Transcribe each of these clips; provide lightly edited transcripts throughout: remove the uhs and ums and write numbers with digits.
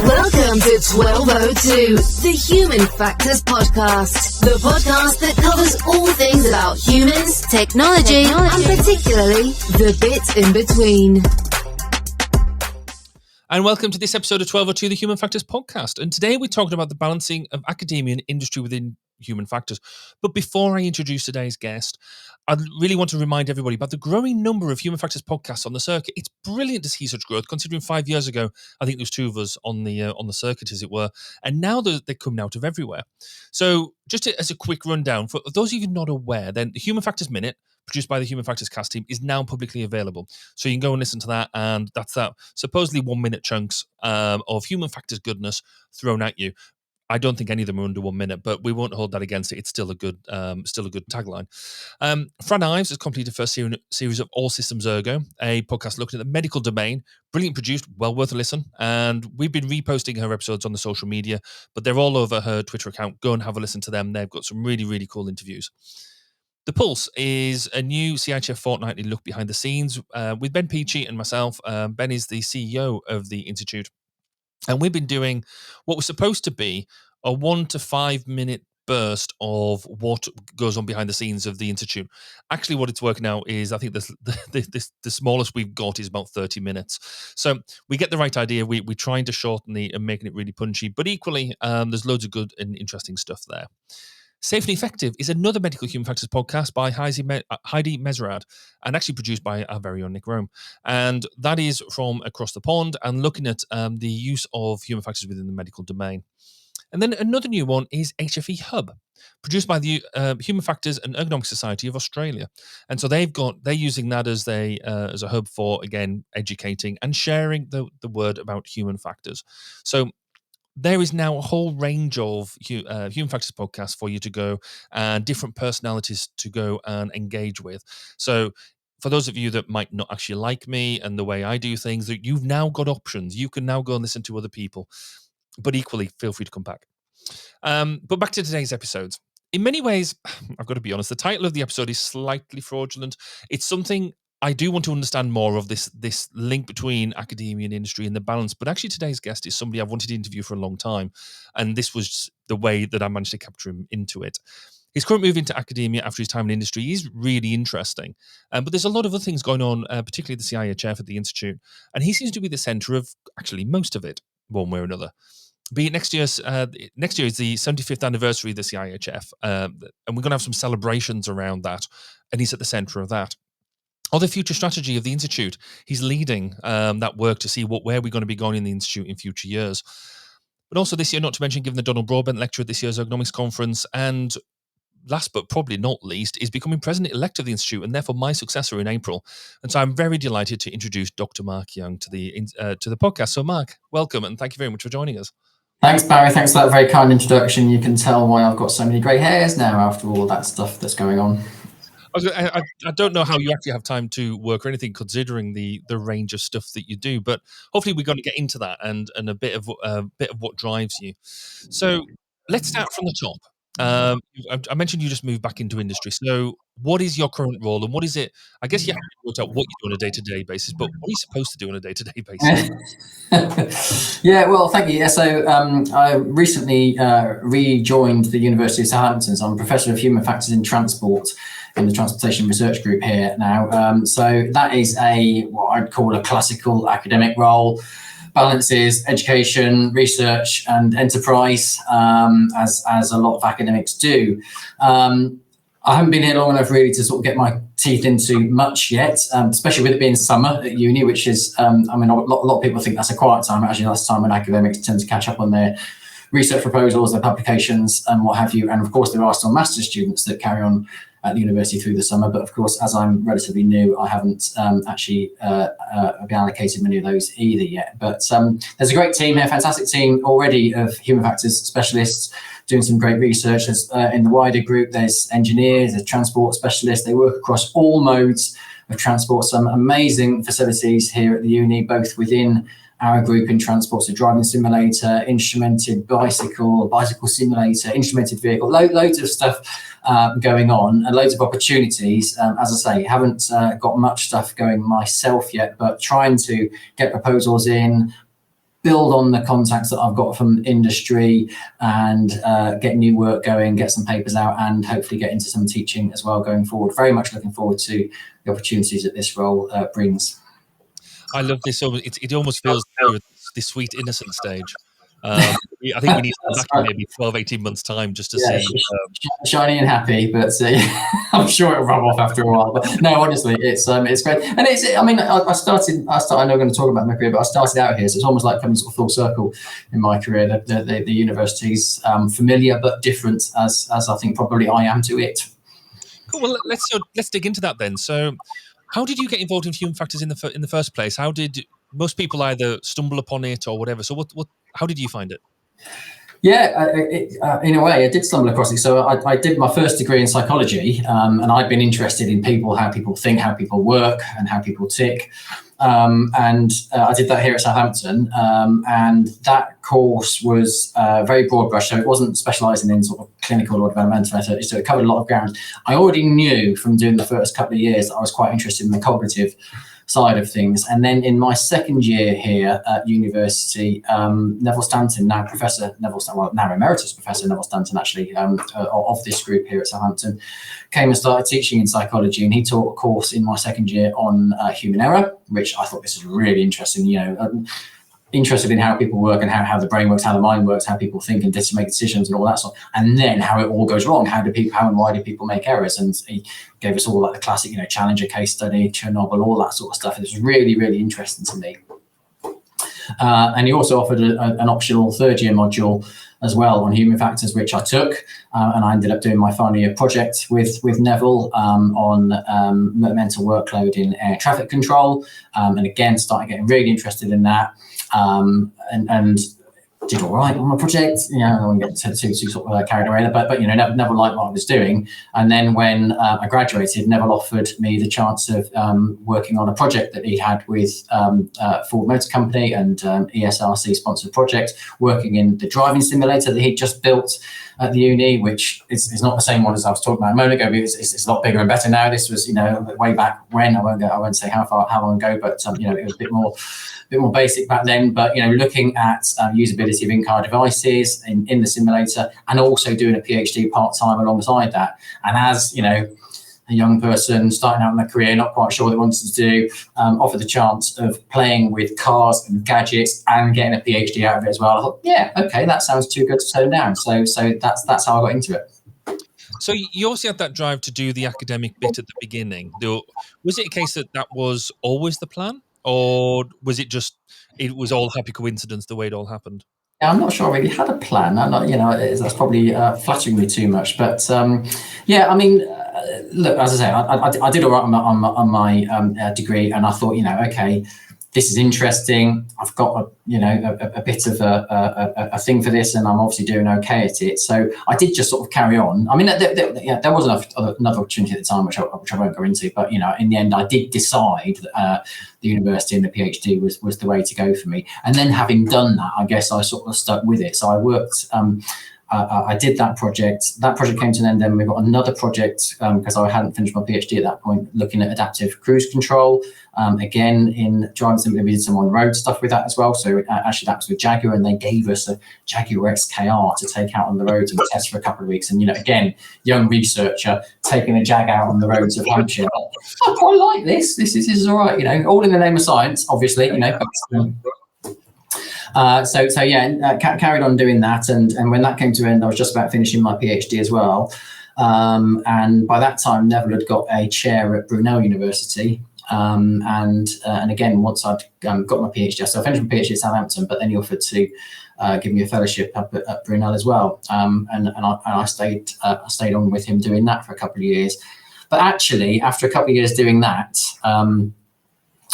Welcome to 1202, the Human Factors Podcast. The podcast that covers all things about humans, technology, and particularly the bit in between. And welcome to this episode of 1202, the Human Factors Podcast. And today we're talking about the balancing of academia and industry within human factors. But before I introduce today's guest, I really want to remind everybody about the growing number of Human Factors podcasts on the circuit. It's brilliant to see such growth, considering 5 years ago, I think there was two of us on the circuit, as it were, and now they're coming out of everywhere. So just as a quick rundown, for those of you not aware, then the Human Factors Minute, produced by the Human Factors cast team, is now publicly available. So you can go and listen to that, and that's that supposedly 1 minute chunks of human factors goodness thrown at you. I don't think any of them are under 1 minute, but we won't hold that against it. It's still a good tagline. Fran Ives has completed the first series of All Systems Ergo, a podcast looking at the medical domain. Brilliant produced, well worth a listen. And we've been reposting her episodes on the social media, but they're all over her Twitter account. Go and have a listen to them. They've got some really, really cool interviews. The Pulse is a new CIHF fortnightly look behind the scenes with Ben Peachy and myself. Ben is the CEO of the Institute. And we've been doing what was supposed to be a 1 to 5 minute burst of what goes on behind the scenes of the Institute. Actually, what it's working out is, I think the smallest we've got is about 30 minutes. So we get the right idea. We're trying to shorten and making it really punchy. But equally, there's loads of good and interesting stuff there. Safe and Effective is another medical human factors podcast by Heidi Mesrad, and actually produced by our very own Nick Rome. And that is from across the pond and looking at the use of human factors within the medical domain. And then another new one is HFE Hub, produced by the Human Factors and Ergonomics Society of Australia. And so they're using that as a hub for, again, educating and sharing the word about human factors. So there is now a whole range of human factors podcasts for you to go, and different personalities to go and engage with. So for those of you that might not actually like me and the way I do things, that you've now got options. You can now go and listen to other people, but equally feel free to come back. But back to today's episodes. In many ways, I've got to be honest, the title of the episode is slightly fraudulent. It's something I do want to understand more of, this link between academia and industry and the balance. But actually today's guest is somebody I've wanted to interview for a long time. And this was the way that I managed to capture him into it. His current move into academia after his time in industry is really interesting. But there's a lot of other things going on, particularly the CIHF at the Institute. And he seems to be the centre of actually most of it, one way or another. Be it next year is the 75th anniversary of the CIHF. And we're going to have some celebrations around that. And he's at the centre of that. Or the future strategy of the Institute. He's leading that work to see where we're going to be going in the Institute in future years. But also this year, not to mention giving the Donald Broadbent Lecture at this year's Ergonomics Conference. And last but probably not least, is becoming President-elect of the Institute and therefore my successor in April. And so I'm very delighted to introduce Dr. Mark Young to the podcast. So Mark, welcome, and thank you very much for joining us. Thanks, Barry. Thanks for that very kind introduction. You can tell why I've got so many grey hairs now after all that stuff that's going on. I don't know how you actually have time to work or anything, considering the range of stuff that you do. But hopefully, we're going to get into that and a bit of what drives you. So let's start from the top. I mentioned you just moved back into industry. So what is your current role, and what is it? I guess you have to work out what you do on a day-to-day basis, but what are you supposed to do on a day-to-day basis? Yeah, well, thank you. Yeah, so I recently rejoined the University of Southampton. So I'm a professor of human factors in transport in the Transportation Research Group here now. So that is what I'd call a classical academic role. Balances education, research, and enterprise, as a lot of academics do. I haven't been here long enough really to sort of get my teeth into much yet, especially with it being summer at uni, which is, a lot of people think that's a quiet time. Actually, that's the time when academics tend to catch up on their research proposals, their publications, and what have you. And of course, there are still master's students that carry on at the university through the summer. But of course, as I'm relatively new, I haven't actually been allocated many of those either yet. But there's a great team here, fantastic team already of human factors specialists doing some great research. There's, in the wider group, there's engineers, there's transport specialists. They work across all modes of transport. Some amazing facilities here at the uni, both within our group in transport, so driving simulator, instrumented bicycle simulator, instrumented vehicle, loads of stuff going on and loads of opportunities. As I say, haven't got much stuff going myself yet, but trying to get proposals in, build on the contacts that I've got from industry and get new work going, get some papers out, and hopefully get into some teaching as well going forward. Very much looking forward to the opportunities that this role brings. I love this. It almost feels the sweet innocent stage. I think we need to come back in maybe 12, 18 months time just to see. Shiny and happy, but I'm sure it'll rub off after a while. But no, honestly, it's great. And I mean, I started, I know I'm going to talk about my career, but I started out here. So it's almost like coming sort of full circle in my career. The university's familiar but different, as I think probably I am to it. Cool. Well, let's dig into that then. So how did you get involved in human factors in the first place? How did most people either stumble upon it or whatever? So how did you find it? Yeah, in a way, I did stumble across it. So I did my first degree in psychology, and I'd been interested in people, how people think, how people work, and how people tick. And I did that here at Southampton, and that course was very broad brush. So it wasn't specialising in sort of clinical or developmental methods. So it covered a lot of ground. I already knew from doing the first couple of years that I was quite interested in the cognitive side of things. And then in my second year here at university, Neville Stanton, now emeritus Professor Neville Stanton, actually, of this group here at Southampton, came and started teaching in psychology. And he taught a course in my second year on human error, which I thought this was really interesting. Interested in how people work and how the brain works, how the mind works, how people think and make decisions and all that stuff, and then how it all goes wrong. How and why do people make errors? And he gave us all like the classic, Challenger case study, Chernobyl, all that sort of stuff. It was really, really interesting to me. And he also offered an optional third year module as well on human factors, which I took, and I ended up doing my final year project with Neville on mental workload in air traffic control, and again started getting really interested in that, and did all right on my project. I don't want to get too sort of carried away, but Neville liked what I was doing. And then when I graduated, Neville offered me the chance of working on a project that he had with Ford Motor Company and ESRC sponsored project, working in the driving simulator that he'd just built at the uni, which is not the same one as I was talking about a moment ago. It's a lot bigger and better now. This was way back when. I won't say how long ago, but it was a bit more basic back then. But looking at usability of in-car devices in the simulator, and also doing a PhD part-time alongside that. And as a young person starting out in their career, not quite sure what they wanted to do, offered the chance of playing with cars and gadgets and getting a PhD out of it as well. I thought, yeah, okay, that sounds too good to turn down. So that's how I got into it. So you also had that drive to do the academic bit at the beginning. Was it a case that was always the plan, or was it just it was all happy coincidence the way it all happened? I'm not sure I really had a plan. I'm not, that's probably flattering me too much. But I mean, look, as I say, I did all right on my degree, and I thought, okay, this is interesting. I've got a bit of a thing for this, and I'm obviously doing okay at it. So I did just sort of carry on. I mean, there was another opportunity at the time, which I won't go into. But in the end, I did decide that the university and the PhD was the way to go for me. And then having done that, I guess I sort of stuck with it. So I worked. I did that project. That project came to an end. Then we got another project because I hadn't finished my PhD at that point, looking at adaptive cruise control. Again, in driving simulator, we did some on-road stuff with that as well. So actually, that was with Jaguar, and they gave us a Jaguar XKR to take out on the roads and test for a couple of weeks. And again, young researcher taking a Jag out on the roads of Hampshire. I quite like this. This is all right. All in the name of science, obviously. Carried on doing that, and when that came to an end, I was just about finishing my PhD as well. And by that time, Neville had got a chair at Brunel University. And again, once I'd got my PhD, so I finished my PhD at Southampton, but then he offered to give me a fellowship up at Brunel as well. And I stayed on with him doing that for a couple of years. But actually, after a couple of years doing that,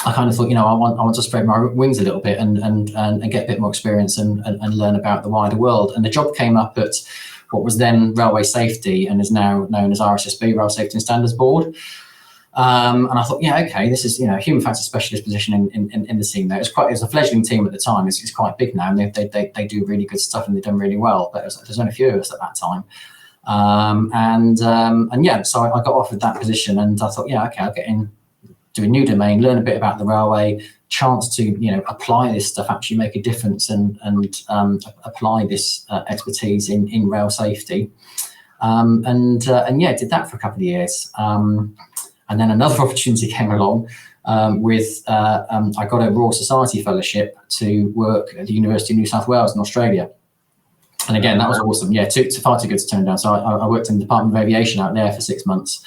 I kind of thought, I want to spread my wings a little bit and get a bit more experience and learn about the wider world. And the job came up at what was then Railway Safety and is now known as RSSB, Rail Safety and Standards Board. And I thought, okay, this is human factors specialist position in the team there. It was a fledgling team at the time. It's quite big now, and they do really good stuff, and they've done really well. But there's only a few of us at that time. So I got offered that position, and I thought, okay, I'll get in. do a new domain, learn a bit about the railway, chance to apply this stuff, actually make a difference, and apply this expertise in rail safety. Did that for a couple of years, and then another opportunity came along. I got a Royal Society fellowship to work at the University of New South Wales in Australia. And again, that was awesome. Yeah, far too good to turn down. So I worked in the Department of Aviation out there for 6 months.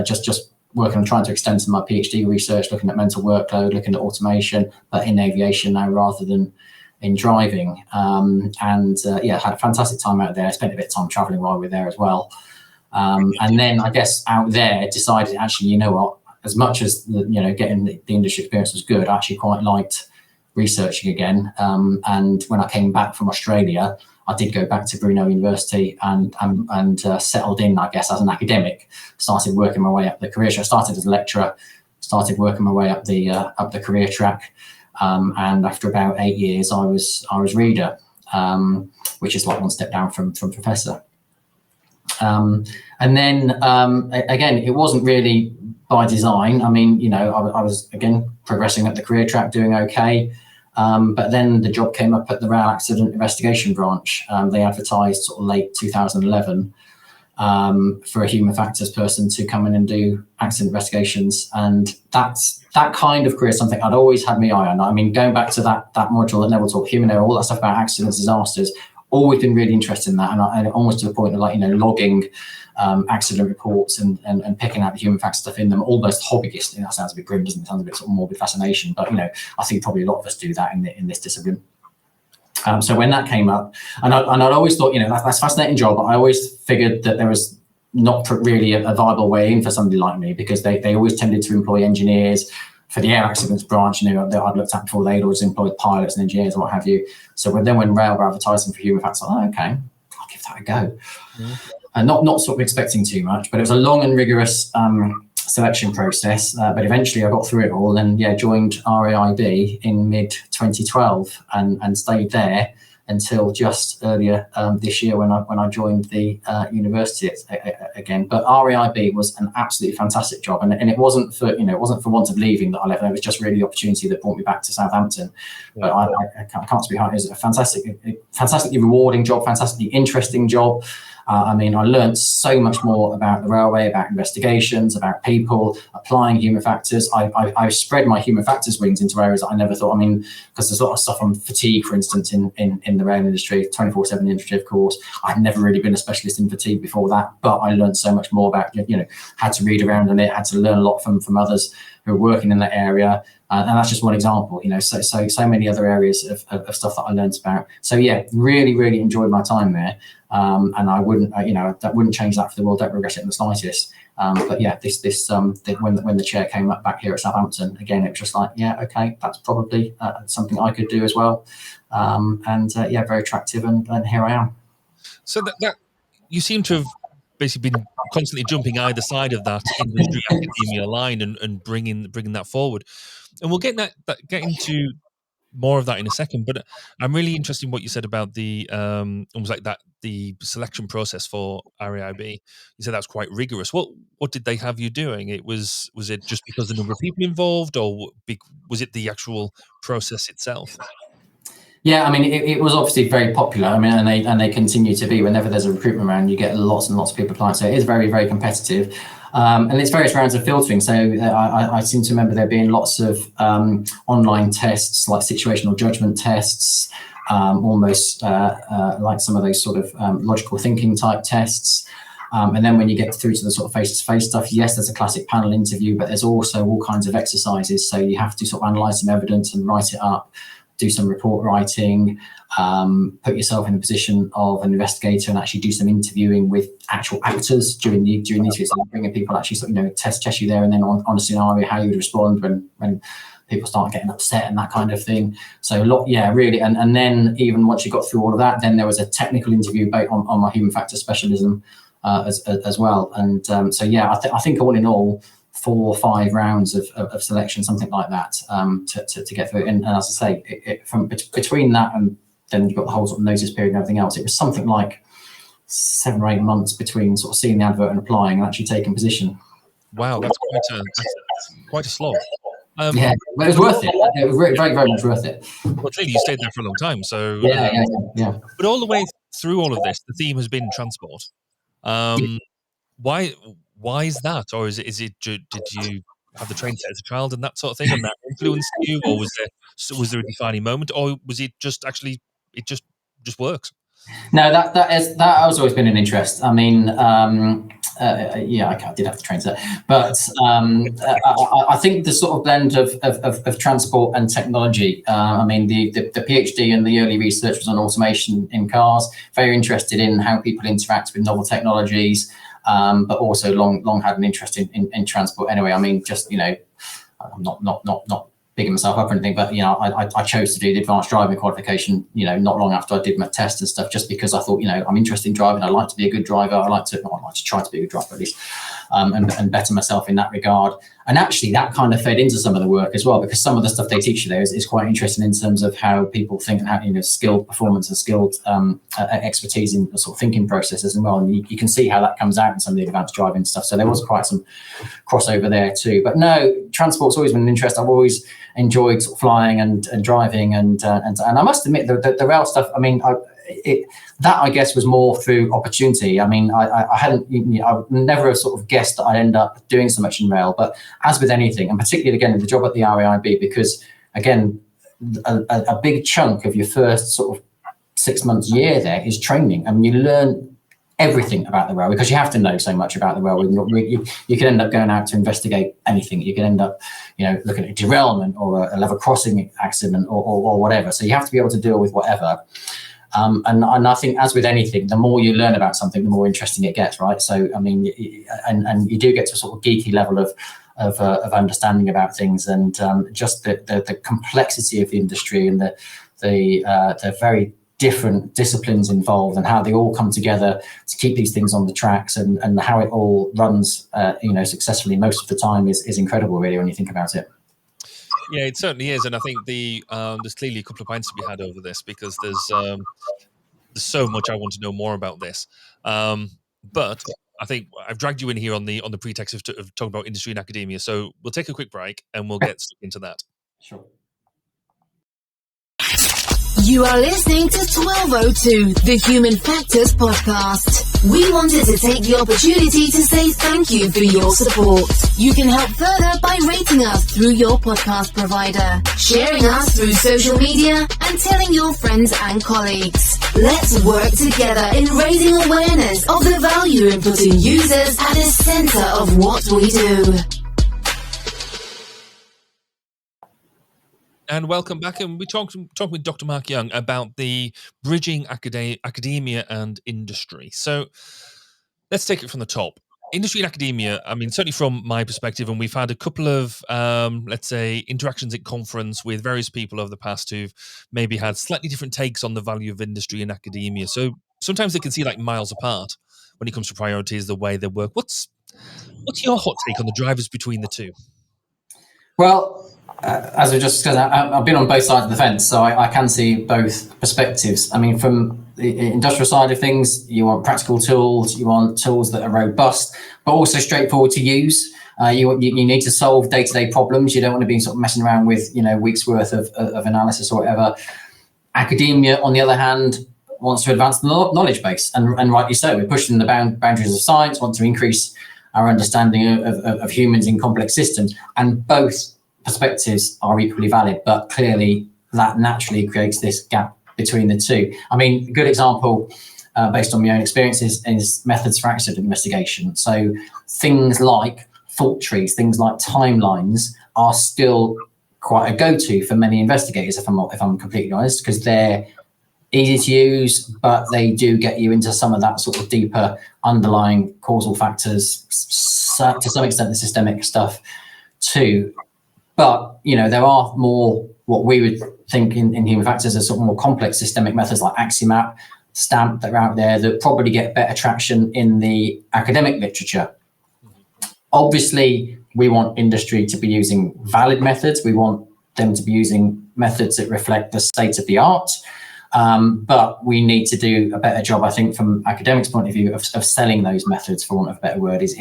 Just working on trying to extend some of my PhD research, looking at mental workload, looking at automation, but in aviation now rather than in driving. Had a fantastic time out there. I spent a bit of time traveling while we were there as well. And then I guess out there decided, actually, you know what, as much as getting the industry experience was good, I actually quite liked researching again. And when I came back from Australia, I did go back to Brunel University and settled in, I guess, as an academic. Started working my way up the career track. I started as a lecturer, started working my way up the career track. And after about 8 years, I was reader, which is like one step down from professor. And then again, it wasn't really by design. I mean, I was again progressing up the career track, doing okay. But then the job came up at the Rail Accident Investigation Branch. They advertised sort of late 2011 for a human factors person to come in and do accident investigations. And that kind of career, something I'd always had my eye on. I mean, going back to that module that Neville taught, human error, all that stuff about accidents, disasters, always been really interested in that. And almost to the point of logging accident reports and picking out the human factors stuff in them, almost hobbyist. That sounds a bit grim, doesn't it? It sounds a bit sort of morbid fascination, but I think probably a lot of us do that in this discipline. So when that came up, and I'd always thought, that's a fascinating job, but I always figured that there was not really a viable way in for somebody like me, because they always tended to employ engineers. For the air accidents branch, that I'd looked at before, they'd always employed pilots and engineers and what have you. So when Rail were advertising for human factors, I thought, okay, I'll give that a go. Mm-hmm. And not sort of expecting too much, but it was a long and rigorous selection process. But eventually I got through it all and joined RAIB in mid 2012 and stayed there until just earlier this year when I joined the university again. But RAIB was an absolutely fantastic job, and it wasn't for want of leaving that I left. It was just really the opportunity that brought me back to Southampton. Yeah. But I can't speak hard. It was a fantastically rewarding job, fantastically interesting job. I learned so much more about the railway, about investigations, about people, applying human factors. I spread my human factors wings into areas that I never thought. Because there's a lot of stuff on fatigue, for instance, in the rail industry, 24/7 industry, of course. I'd never really been a specialist in fatigue before that, but I learned so much more about, had to read around on it, had to learn a lot from others who are working in that area. And that's just one example, so many other areas of stuff that I learned about. So yeah, really, really enjoyed my time there. And I wouldn't, that wouldn't change that for the world. Don't regret it in the slightest. But yeah, when the chair came up back here at Southampton, again, it was just like, yeah, okay, that's probably something I could do as well. Very attractive, and here I am. So that you seem to have basically been constantly jumping either side of that industry academia line and bringing that forward. And we'll get into more of that in a second, but I'm really interested in what you said about the almost like that the selection process for RAIB. You said that was quite rigorous. What did they have you doing? Was it just because the number of people involved, or was it the actual process itself? Yeah, it was obviously very popular. And they continue to be. Whenever there's a recruitment round, you get lots and lots of people applying. So it is very, very competitive. And it's various rounds of filtering. So I seem to remember there being lots of online tests, like situational judgment tests, almost like some of those sort of logical thinking type tests. And then when you get through to the sort of face-to-face stuff, yes, there's a classic panel interview, but there's also all kinds of exercises. So you have to sort of analyse some evidence and write it up, do some report writing, put yourself in the position of an investigator and actually do some interviewing with actual actors during the interview. So bringing people actually sort of, test you there, and then on a scenario, how you would respond when people start getting upset and that kind of thing. So a lot, yeah, really. And then even once you got through all of that, then there was a technical interview based on my human factors specialism as well. And so yeah, I think all in all, 4 or 5 rounds of selection, something like that, to get through it. And as I say, from between that and then you've got the whole sort of notice period and everything else, it was something like 7 or 8 months between sort of seeing the advert and applying and actually taking position. Wow, that's quite a slog. Yeah, but it was worth it. It was very, very, very much worth it. Well, clearly you stayed there for a long time. So Yeah. But all the way through all of this, the theme has been transport. Why is that, or is it? Did you have the train set as a child and that sort of thing, and that influenced you, or was there a defining moment, or was it just actually it just works? No, that has always been an interest. I mean, I did have the train set, but I think the sort of blend of transport and technology. I mean, the PhD and the early research was on automation in cars. Very interested in how people interact with novel technologies, but also long had an interest in transport. Anyway, I mean, just I'm not bigging myself up or anything, but I chose to do the advanced driving qualification, not long after I did my test and stuff, just because I thought, I'm interested in driving. I like to be a good driver. I like to try to be a good driver at least, and better myself in that regard. And actually that kind of fed into some of the work as well, because some of the stuff they teach you there is quite interesting in terms of how people think and how, skilled performance and skilled expertise in the sort of thinking processes as well. And you can see how that comes out in some of the advanced driving stuff. So there was quite some crossover there too. But no, transport's always been an interest. I've always enjoyed sort of flying and driving and I must admit the rail stuff. I mean, that I guess was more through opportunity. I mean, I would never have sort of guessed that I'd end up doing so much in rail. But as with anything, and particularly again the job at the RAIB, because again a big chunk of your first sort of 6 months year there is training. I mean, you learn everything about the railway because you have to know so much about the railway. You can end up going out to investigate anything. You can end up, looking at a derailment or a level crossing accident or whatever. So you have to be able to deal with whatever. And I think, as with anything, the more you learn about something, the more interesting it gets, right? So I mean, and you do get to a sort of geeky level of understanding about things, and just the complexity of the industry and the very different disciplines involved and how they all come together to keep these things on the tracks, and how it all runs successfully most of the time is incredible, really, when you think about it. Yeah, it certainly is, and I think there's clearly a couple of points to be had over this, because there's so much I want to know more about this. But I think I've dragged you in here on the pretext of talking about industry and academia. So we'll take a quick break and we'll get stuck into that. Sure. You are listening to 1202, the Human Factors Podcast. We wanted to take the opportunity to say thank you for your support. You can help further by rating us through your podcast provider, sharing us through social media, and telling your friends and colleagues. Let's work together in raising awareness of the value in putting users at the center of what we do. And welcome back. And we talked with Dr. Mark Young about the bridging academia and industry. So let's take it from the top. Industry and academia, I mean, certainly from my perspective, and we've had a couple of, let's say, interactions at conference with various people over the past who've maybe had slightly different takes on the value of industry and academia. So sometimes they can see like miles apart when it comes to priorities, the way they work. What's your hot take on the drivers between the two? Well, as we just discussed, I've been on both sides of the fence, so I can see both perspectives. I mean, from the industrial side of things, you want practical tools, you want tools that are robust, but also straightforward to use. You need to solve day-to-day problems. You don't want to be sort of messing around with, weeks worth of analysis or whatever. Academia, on the other hand, wants to advance the knowledge base, and rightly so. We're pushing the boundaries of science, want to increase our understanding of humans in complex systems, and both perspectives are equally valid, but clearly that naturally creates this gap between the two. I mean, a good example based on my own experiences is methods for accident investigation. So things like fault trees, things like timelines are still quite a go-to for many investigators, if I'm completely honest, because they're easy to use, but they do get you into some of that sort of deeper underlying causal factors, to some extent the systemic stuff too. But, there are more what we would think in human factors as sort of more complex systemic methods like Axiomap, STAMP that are out there that probably get better traction in the academic literature. Obviously, we want industry to be using valid methods. We want them to be using methods that reflect the state of the art. But we need to do a better job, I think, from academics' point of view of selling those methods, for want of a better word, is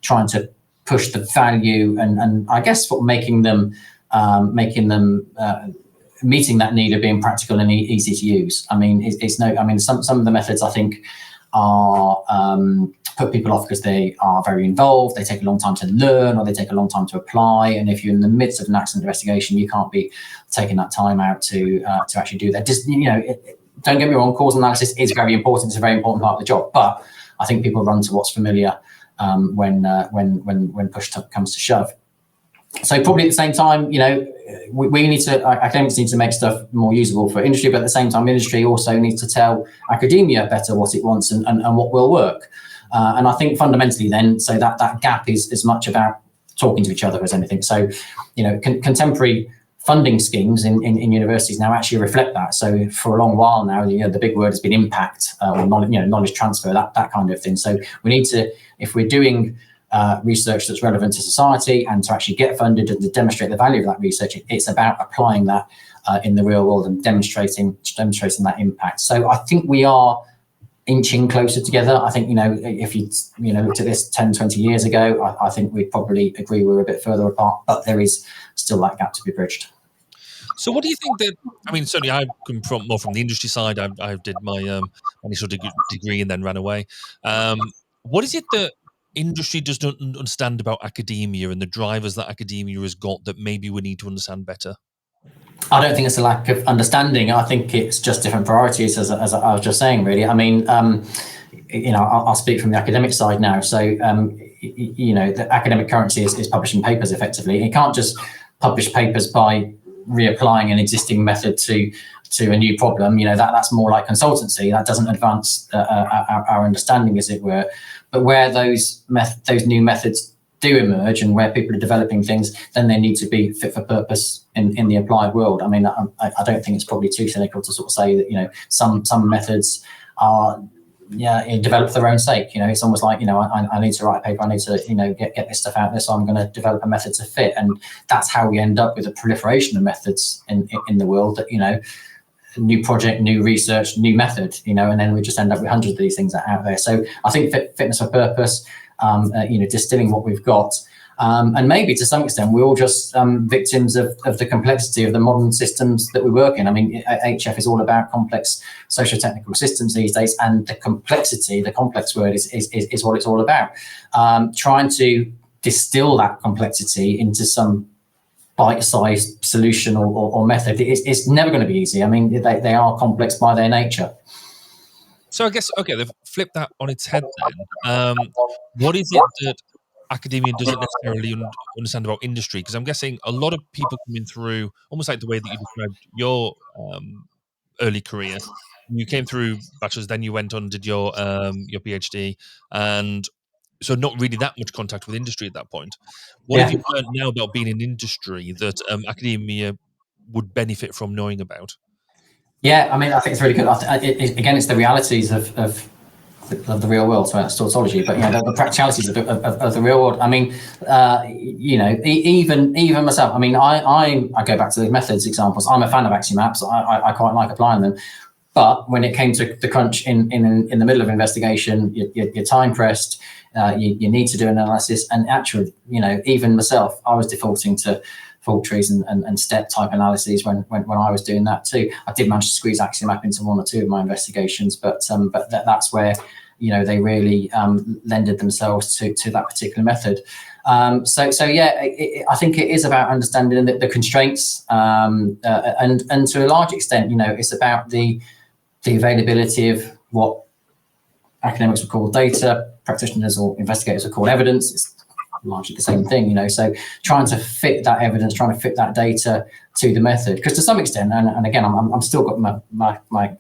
trying to push the value and I guess what making them meeting that need of being practical and easy to use. I mean, some of the methods I think are put people off because they are very involved, they take a long time to learn, or they take a long time to apply. And if you're in the midst of an accident investigation, you can't be taking that time out to actually do that. Just, don't get me wrong, cause analysis is very important. It's a very important part of the job, but I think people run to what's familiar when push comes to shove. So probably at the same time, we need to, academics need to make stuff more usable for industry, but at the same time, industry also needs to tell academia better what it wants and what will work. And I think fundamentally then, so that gap is as much about talking to each other as anything. So, contemporary funding schemes in universities now actually reflect that. So for a long while now, the big word has been impact, or knowledge transfer, that kind of thing. So we need to, if we're doing research that's relevant to society and to actually get funded and to demonstrate the value of that research, it's about applying that in the real world and demonstrating that impact. So I think we are inching closer together. I think, if you looked at this 10, 20 years ago, I think we'd probably agree we're a bit further apart, but there is still that gap to be bridged. So what do you think that, certainly I come more from the industry side. I did my initial degree and then ran away. What is it that industry does not understand about academia and the drivers that academia has got that maybe we need to understand better? I don't think it's a lack of understanding. I think it's just different priorities, as I was just saying, really. I'll speak from the academic side now. So, the academic currency is publishing papers effectively. You can't just publish papers by reapplying an existing method to a new problem. That's more like consultancy. That doesn't advance our understanding, as it were. But where those new methods do emerge and where people are developing things, then they need to be fit for purpose in the applied world. I don't think it's probably too cynical to sort of say that, some methods are, developed for their own sake. It's almost like, I need to write a paper, I need to, get this stuff out there, so I'm going to develop a method to fit. And that's how we end up with a proliferation of methods in the world that, new project, new research, new method, and then we just end up with hundreds of these things out there. So I think fitness for purpose, distilling what we've got, and maybe to some extent we're all just victims of the complexity of the modern systems that we work in. HF is all about complex socio-technical systems these days, and the complex word is what it's all about. Trying to distill that complexity into some bite-sized solution or method, it's never going to be easy. They are complex by their nature. So I guess, okay, they've flipped that on its head then. What is it that academia doesn't necessarily understand about industry? Because I'm guessing a lot of people coming through, almost like the way that you described your early career, you came through bachelor's, then you went on and did your PhD, and so not really that much contact with industry at that point. What have you learned now about being in industry that academia would benefit from knowing about? Yeah, I think it's really good. Again, it's the realities of the real world. So that's tautology, but the practicalities of the real world. Even myself. I go back to the methods examples. I'm a fan of Axiom-Apps. I quite like applying them. But when it came to the crunch in the middle of investigation, you're time pressed. You need to do an analysis, and actually, even myself, I was defaulting to fault trees and step type analyses when I was doing that too. I did manage to squeeze Axiom-App into one or two of my investigations, but that's where they really lended themselves to that particular method. I think it is about understanding the constraints, and to a large extent, it's about the availability of what academics would call data, practitioners or investigators would call evidence. It's largely the same thing, so trying to fit that evidence, trying to fit that data to the method, because to some extent, and again, I'm still got my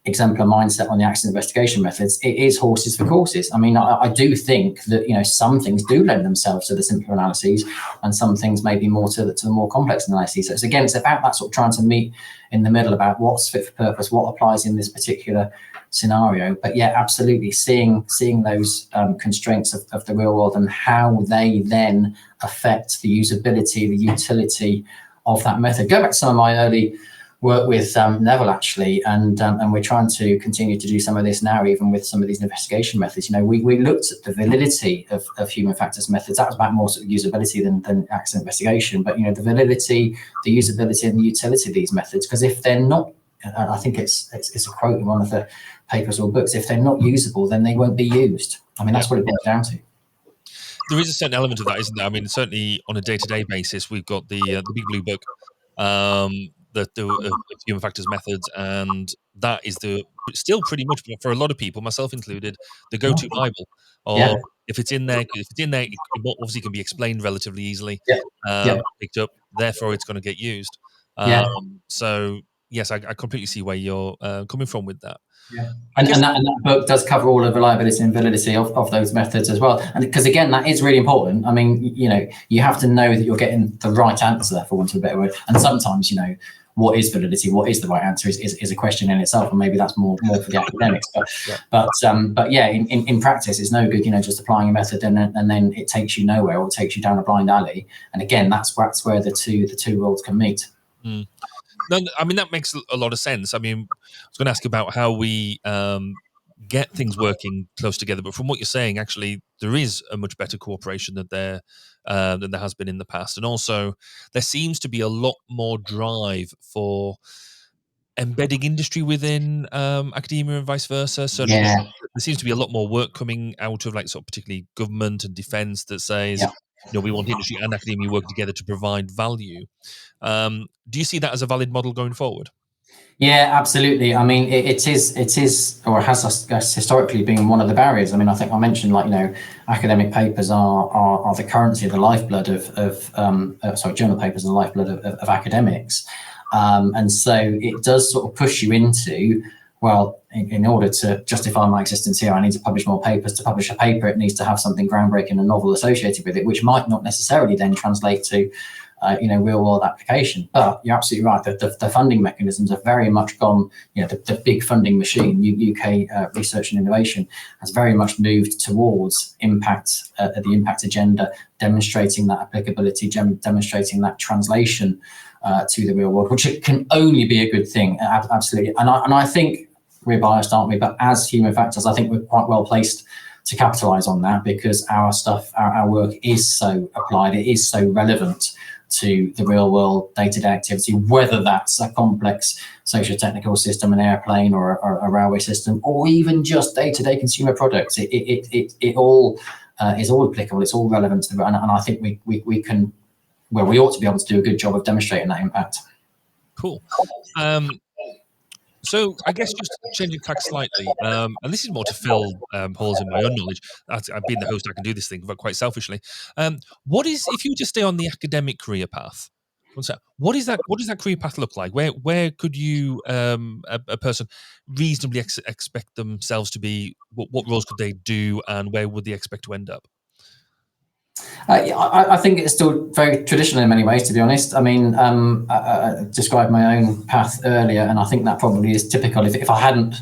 exemplar mindset on the accident investigation methods, it is horses for courses. I do think that some things do lend themselves to the simpler analyses, and some things may be more to the more complex analyses. So it's about that sort of trying to meet in the middle about what's fit for purpose, what applies in this particular scenario. But yeah, absolutely seeing those constraints of the real world and how they then affect the usability, the utility of that method. Go back to some of my early work with Neville actually, and we're trying to continue to do some of this now, even with some of these investigation methods. We looked at the validity of human factors methods. That was about more sort of usability than accident investigation, but the validity, the usability, and the utility of these methods. Because if they're not, I think it's a quote in one of the papers or books, if they're not usable, then they won't be used. I mean, that's what it boils down to. There is a certain element of that, isn't there? I mean, certainly on a day-to-day basis, we've got the Big Blue Book, the human factors methods, and that is still pretty much, for a lot of people, myself included, the go-to Bible. Or if it's in there, it obviously can be explained relatively easily, picked up. Therefore, it's going to get used. So yes, I completely see where you're coming from with that. Yeah. And that book does cover all the reliability and validity of those methods as well. And because again, that is really important. I mean, you have to know that you're getting the right answer, for want of a better word. And sometimes, what is validity, what is the right answer is a question in itself, and maybe that's more for the academics. But in practice, it's no good, just applying a method and then it takes you nowhere, or it takes you down a blind alley. And again, that's where the two worlds can meet. Mm. No, I mean, that makes a lot of sense. I mean, I was going to ask about how we get things working close together, but from what you're saying, actually, there is a much better cooperation than there has been in the past. And also, there seems to be a lot more drive for embedding industry within academia and vice versa. So there seems to be a lot more work coming out of particularly government and defence that says, we want industry and academia working together to provide value. Do you see that as a valid model going forward? Yeah, absolutely. I mean, it is, or has historically been one of the barriers. I mean, I think I mentioned, academic papers are the currency, the lifeblood journal papers are the lifeblood of academics. And so it does sort of push you into, well, in order to justify my existence here, I need to publish more papers. To publish a paper, it needs to have something groundbreaking and novel associated with it, which might not necessarily then translate to real world application. But you're absolutely right that the funding mechanisms have very much gone, the big funding machine, UK research and innovation, has very much moved towards impact, the impact agenda, demonstrating that applicability, demonstrating that translation to the real world, which it can only be a good thing. Absolutely. And I think we're biased, aren't we? But as human factors, I think we're quite well placed to capitalize on that, because our stuff, our work is so applied, it is so relevant to the real world day-to-day activity, whether that's a complex socio-technical system, an airplane or a railway system, or even just day-to-day consumer products. It all is all applicable, it's all relevant to and I think we can, well, we ought to be able to do a good job of demonstrating that impact. Cool. So I guess just changing tack slightly, and this is more to fill holes in my own knowledge. I've been the host, I can do this thing, but quite selfishly. What is, if you just stay on the academic career path, what does that career path look like? Where could you, a person, reasonably expect themselves to be? What roles could they do, and where would they expect to end up? I think it's still very traditional in many ways, to be honest. I mean, I described my own path earlier, and I think that probably is typical. If I hadn't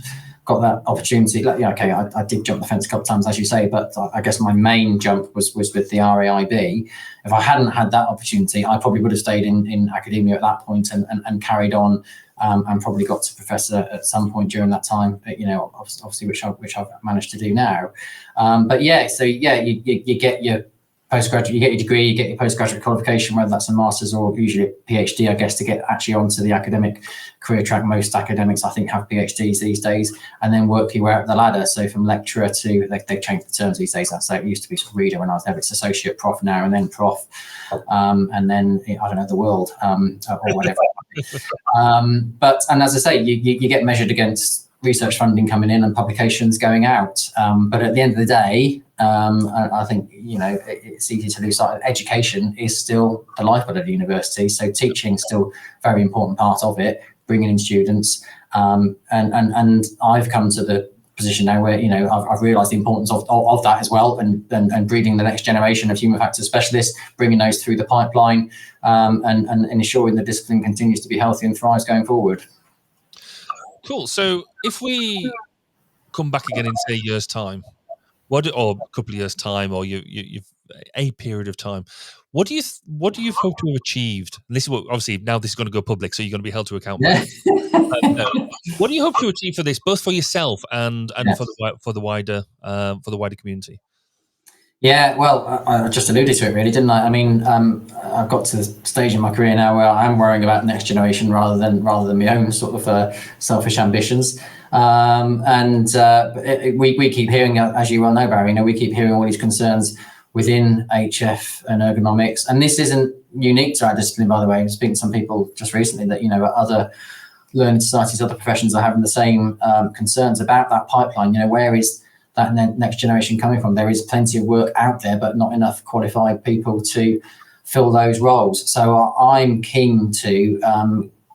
got that opportunity, I did jump the fence a couple of times, as you say, but I guess my main jump was with the RAIB. If I hadn't had that opportunity, I probably would have stayed in academia at that point and carried on, and probably got to professor at some point during that time, obviously, which I've managed to do now. You get your postgraduate, you get your degree, you get your postgraduate qualification, whether that's a master's or usually a PhD, I guess, to get actually onto the academic career track. Most academics, I think, have PhDs these days, and then work your way up the ladder. So from lecturer to, they've changed the terms these days. So it used to be sort of reader when I was there, it's associate prof now, and then prof, and then, I don't know, the world, or whatever. And as I say, you get measured against research funding coming in and publications going out. But at the end of the day, I think, it's easy to lose sight. Education is still the lifeblood of the university. So teaching is still a very important part of it, bringing in students. And I've come to the position now where, I've realised the importance of that as well, and breeding the next generation of human factors specialists, bringing those through the pipeline, and ensuring the discipline continues to be healthy and thrives going forward. Cool. So if we come back again in, say, a year's time, or a couple of years' time, or you've a period of time. What do you hope to have achieved? And this is what, obviously, now this is going to go public, so you're going to be held to account. Yeah. What do you hope to achieve for this, both for yourself and Yes. for the wider community? Yeah, well, I just alluded to it, really, didn't I? I mean, I've got to the stage in my career now where I'm worrying about the next generation rather than my own sort of selfish ambitions. We keep hearing, as you well know, Barry, we keep hearing all these concerns within HF and ergonomics, and this isn't unique to our discipline, by the way. I've spoken to some people just recently that other learning societies, other professions are having the same concerns about that pipeline. Where is that next generation coming from? There is plenty of work out there, but not enough qualified people to fill those roles. So I'm keen to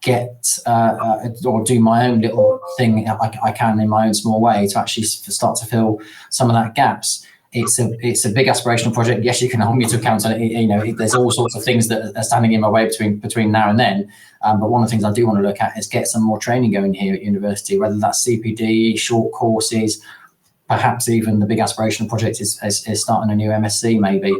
get or do my own little thing I can in my own small way to actually start to fill some of that gaps. It's a big aspirational project. Yes, you can hold me to account on it. There's all sorts of things that are standing in my way between now and then. But one of the things I do want to look at is get some more training going here at university, whether that's CPD, short courses. Perhaps even the big aspirational project is starting a new MSc, maybe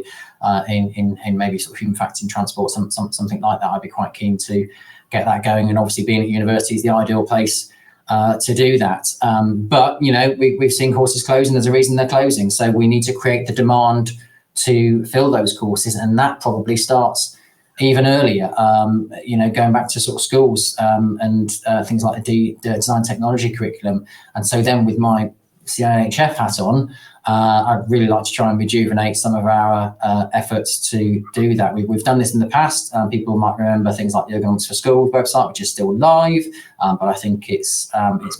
in maybe sort of human factors in transport, something like that. I'd be quite keen to get that going, and obviously being at university is the ideal place to do that. But we've seen courses close, and there's a reason they're closing. So we need to create the demand to fill those courses, and that probably starts even earlier. Going back to sort of schools and things like the design technology curriculum. And so then with my CIHF hat on, I'd really like to try and rejuvenate some of our efforts to do that. We've done this in the past. People might remember things like the Ergonomics for Schools website, which is still live, but I think it's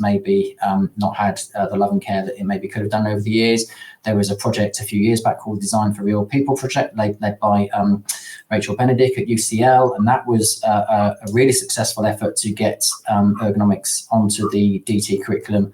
maybe not had the love and care that it maybe could have done over the years. There was a project a few years back called Design for Real People project, led by Rachel Benedict at UCL, and that was a really successful effort to get ergonomics onto the DT curriculum,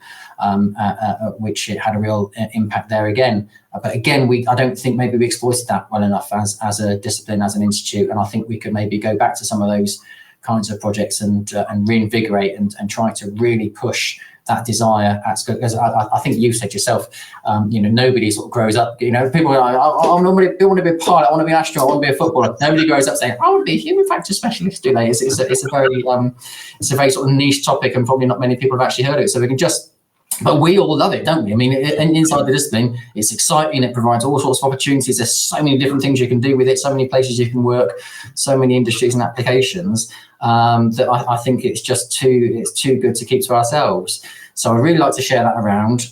which it had a real impact there again. But again, I don't think maybe we exploited that well enough as a discipline, as an institute, and I think we could maybe go back to some of those kinds of projects and reinvigorate and try to really push that desire at school. Because I think you said yourself, nobody sort of grows up. People are like, I want to be a pilot, I want to be an astronaut, I want to be a footballer. Nobody grows up saying, I want to be a human factors specialist, do they? It's a very sort of niche topic, and probably not many people have actually heard of it. So we can but we all love it, don't we? I mean, inside the discipline, it's exciting. It provides all sorts of opportunities. There's so many different things you can do with it, so many places you can work, so many industries and applications that I think it's too good to keep to ourselves. So I'd really like to share that around.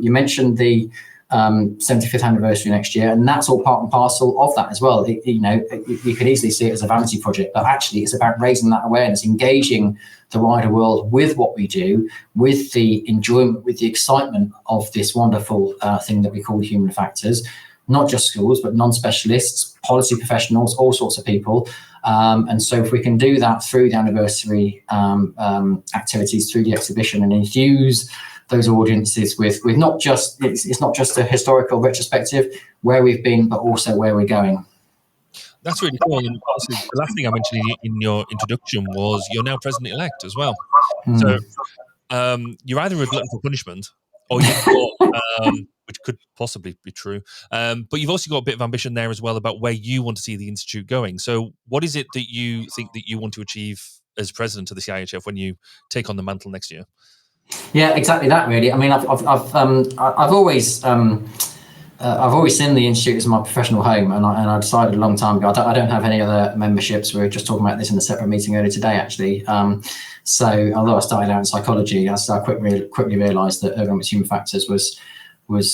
You mentioned the 75th anniversary next year, and that's all part and parcel of that as well. You could easily see it as a vanity project, but actually it's about raising that awareness, engaging the wider world with what we do, with the enjoyment, with the excitement of this wonderful thing that we call human factors, not just schools, but non-specialists, policy professionals, all sorts of people. And so if we can do that through the anniversary activities, through the exhibition, and infuse those audiences with not just, it's not just a historical retrospective where we've been, but also where we're going. That's really cool. And the last thing I mentioned in your introduction was you're now president-elect as well. So you're either a glutton for punishment, or you've got, which could possibly be true, but you've also got a bit of ambition there as well about where you want to see the institute going. So what is it that you think that you want to achieve as president of the CIHF when you take on the mantle next year? Yeah, exactly that. Really, I mean, I've always seen the institute as my professional home, and I decided a long time ago I don't have any other memberships. We were just talking about this in a separate meeting earlier today, actually. So although I started out in psychology, I quickly realised that ergonomics human factors was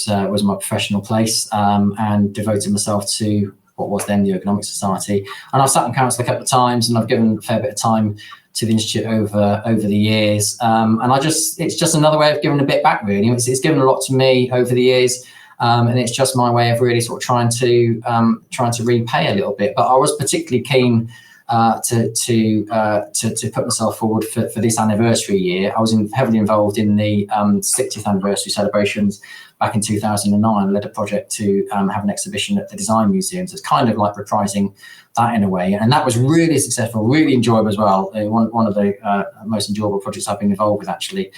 my professional place, and devoted myself to what was then the Ergonomics Society. And I've sat on council a couple of times, and I've given a fair bit of time to the institute over the years, and it's just another way of giving a bit back, really. It's given a lot to me over the years, and it's just my way of really sort of trying to repay a little bit. But I was particularly keen to put myself forward for this anniversary year. I was heavily involved in the 60th anniversary celebrations back in 2009, led a project to have an exhibition at the Design Museum. So it's kind of like reprising that in a way, and that was really successful, really enjoyable as well. One of the most enjoyable projects I've been involved with, actually.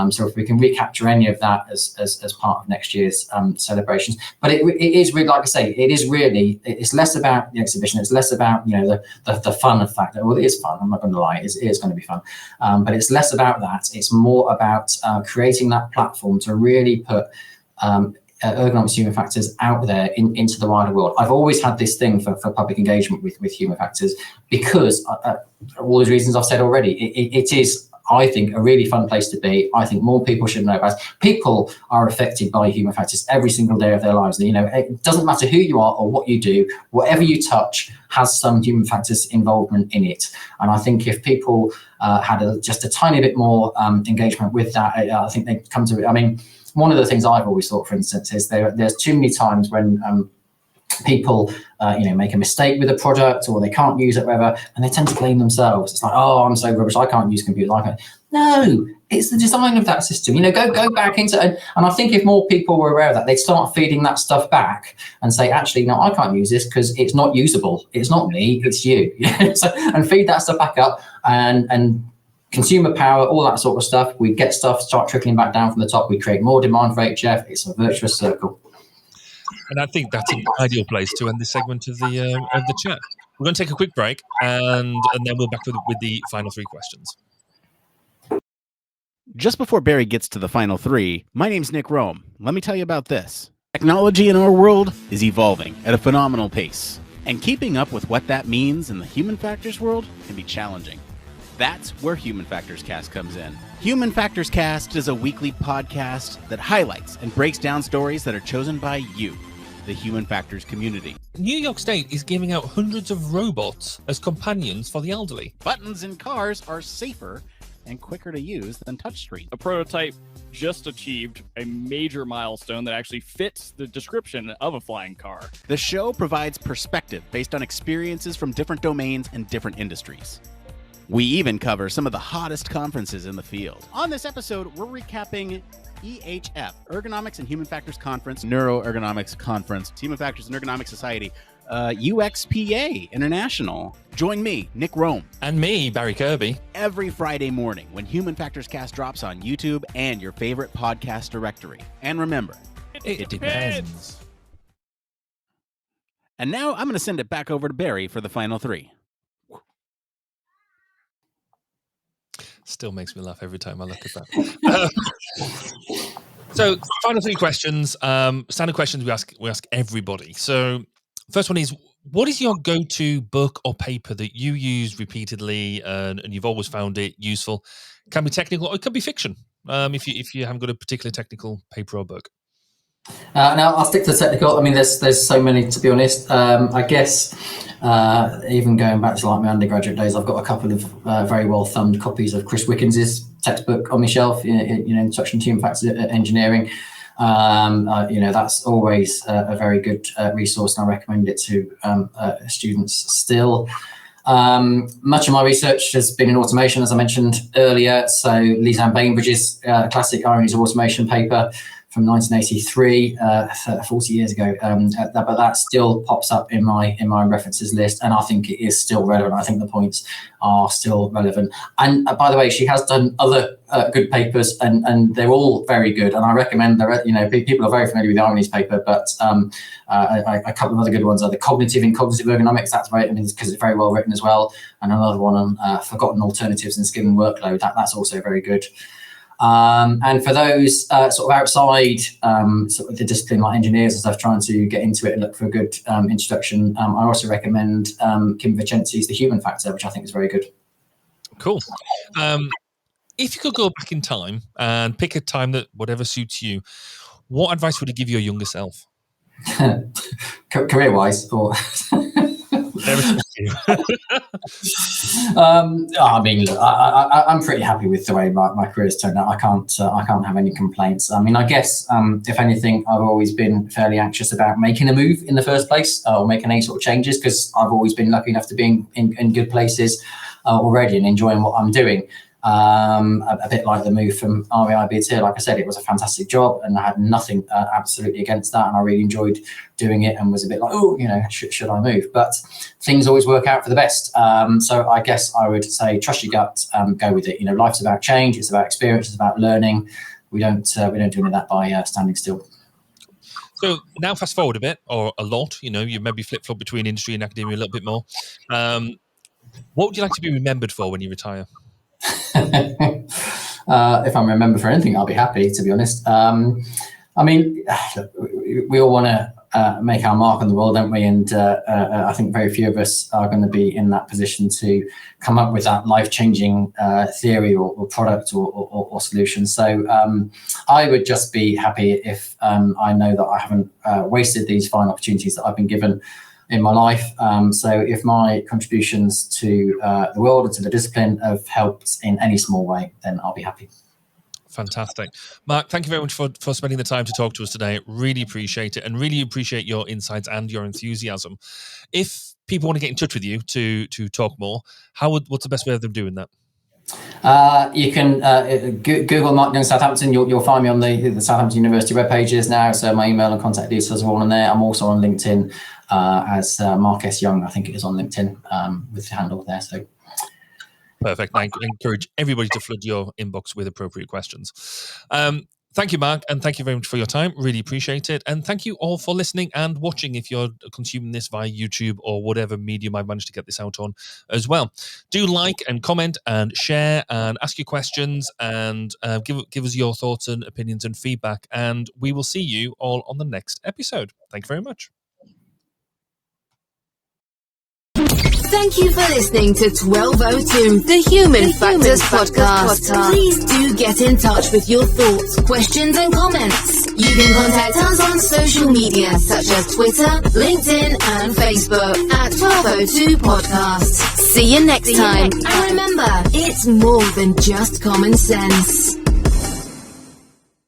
So if we can recapture any of that as part of next year's celebrations, but it is really, like I say, it's less about the exhibition, it's less about the fun of fact. Well, it is fun, I'm not going to lie, it is going to be fun, but it's less about that. It's more about creating that platform to really put ergonomics human factors out there into the wider world. I've always had this thing for public engagement with human factors, because all those reasons I've said already, it is, I think, a really fun place to be. I think more people should know about it. People are affected by human factors every single day of their lives. It doesn't matter who you are or what you do, whatever you touch has some human factors involvement in it. And I think if people had just a tiny bit more engagement with that, I think they'd come to it. I mean, one of the things I've always thought, for instance, is there's too many times when people make a mistake with a product, or they can't use it, whatever, and they tend to blame themselves. It's like, oh, I'm so rubbish, I can't use computers. No, it's the design of that system. Go back into it. And I think if more people were aware of that, they'd start feeding that stuff back and say, actually, no, I can't use this because it's not usable. It's not me, it's you. And feed that stuff back up, and consumer power, all that sort of stuff. We get stuff start trickling back down from the top. We create more demand for HF. It's a virtuous circle. And I think that's an ideal place to end this segment of the chat. We're going to take a quick break, and then we'll be back with the final three questions. Just before Barry gets to the final three, my name's Nick Rome. Let me tell you about this. Technology in our world is evolving at a phenomenal pace, and keeping up with what that means in the human factors world can be challenging. That's where Human Factors Cast comes in. Human Factors Cast is a weekly podcast that highlights and breaks down stories that are chosen by you, the Human Factors community. New York State is giving out hundreds of robots as companions for the elderly. Buttons in cars are safer and quicker to use than touchscreen. A prototype just achieved a major milestone that actually fits the description of a flying car. The show provides perspective based on experiences from different domains and different industries. We even cover some of the hottest conferences in the field. On this episode, we're recapping EHF, Ergonomics and Human Factors Conference, Neuroergonomics Conference, Human Factors and Ergonomics Society, UXPA International. Join me, Nick Rome. And me, Barry Kirby. Every Friday morning when Human Factors Cast drops on YouTube and your favorite podcast directory. And remember, it depends. And now I'm going to send it back over to Barry for the final three. Still makes me laugh every time I look at that. So, final three questions. Standard questions we ask everybody. So, first one is, what is your go-to book or paper that you use repeatedly and you've always found it useful? It can be technical or it can be fiction. If you haven't got a particular technical paper or book. Now I'll stick to the technical. I mean, there's so many, to be honest. I guess even going back to like my undergraduate days, I've got a couple of very well thumbed copies of Chris Wickens's textbook on my shelf. Introduction to Human Factors Engineering. That's always a very good resource, and I recommend it to students still. Much of my research has been in automation, as I mentioned earlier. So Lisanne Bainbridge's classic Ironies of Automation paper from 1983, 40 years ago, but that still pops up in my references list, and I think it is still relevant. I think the points are still relevant. And by the way, she has done other good papers, and they're all very good. And I recommend people are very familiar with the Ironies paper, but a couple of other good ones are the Cognitive in Cognitive Ergonomics. That's right, because it's very well written as well. And another one on Forgotten Alternatives in Skill and Workload. That's also very good. And for those sort of outside sort of the discipline, like engineers and stuff, trying to get into it and look for a good introduction, I also recommend Kim Vicenzi's The Human Factor, which I think is very good. Cool. If you could go back in time and pick a time that whatever suits you, what advice would you give your younger self? Career-wise, or... I mean, look, I'm pretty happy with the way my career's turned out. I can't have any complaints. I mean, I guess if anything, I've always been fairly anxious about making a move in the first place, or making any sort of changes, because I've always been lucky enough to be in good places already and enjoying what I'm doing. a bit like the move from REIB to, like I said, it was a fantastic job, and I had nothing absolutely against that, and I really enjoyed doing it, and was a bit like, oh, should I move? But things always work out for the best. So I guess I would say trust your gut, go with it. Life's about change, it's about experience, it's about learning. We don't do any of that by standing still. So now fast forward a bit, or a lot, you maybe flip-flop between industry and academia a little bit more. What would you like to be remembered for when you retire? If I'm remembered for anything, I'll be happy, to be honest. We all want to make our mark on the world, don't we? And I think very few of us are going to be in that position to come up with that life-changing theory or product or solution. So I would just be happy if I know that I haven't wasted these fine opportunities that I've been given in my life. So if my contributions to the world and to the discipline have helped in any small way, then I'll be happy. Fantastic. Mark, thank you very much for spending the time to talk to us today. Really appreciate it, and really appreciate your insights and your enthusiasm. If people want to get in touch with you to talk more, what's the best way of them doing that? You can Google Mark Young Southampton. You'll find me on the Southampton University web pages now. So my email and contact details are all on there. I'm also on LinkedIn as Mark S. Young. I think it is on LinkedIn with the handle there. So perfect. I encourage everybody to flood your inbox with appropriate questions. Thank you, Mark, and thank you very much for your time. Really appreciate it. And thank you all for listening and watching if you're consuming this via YouTube or whatever medium I managed to get this out on as well. Do like and comment and share and ask your questions and give us your thoughts and opinions and feedback. And we will see you all on the next episode. Thank you very much. Thank you for listening to 1202, the Human Factors Podcast. Please do get in touch with your thoughts, questions, and comments. You can contact us on social media such as Twitter, LinkedIn, and Facebook at 1202 Podcast. See you next time. And remember, it's more than just common sense.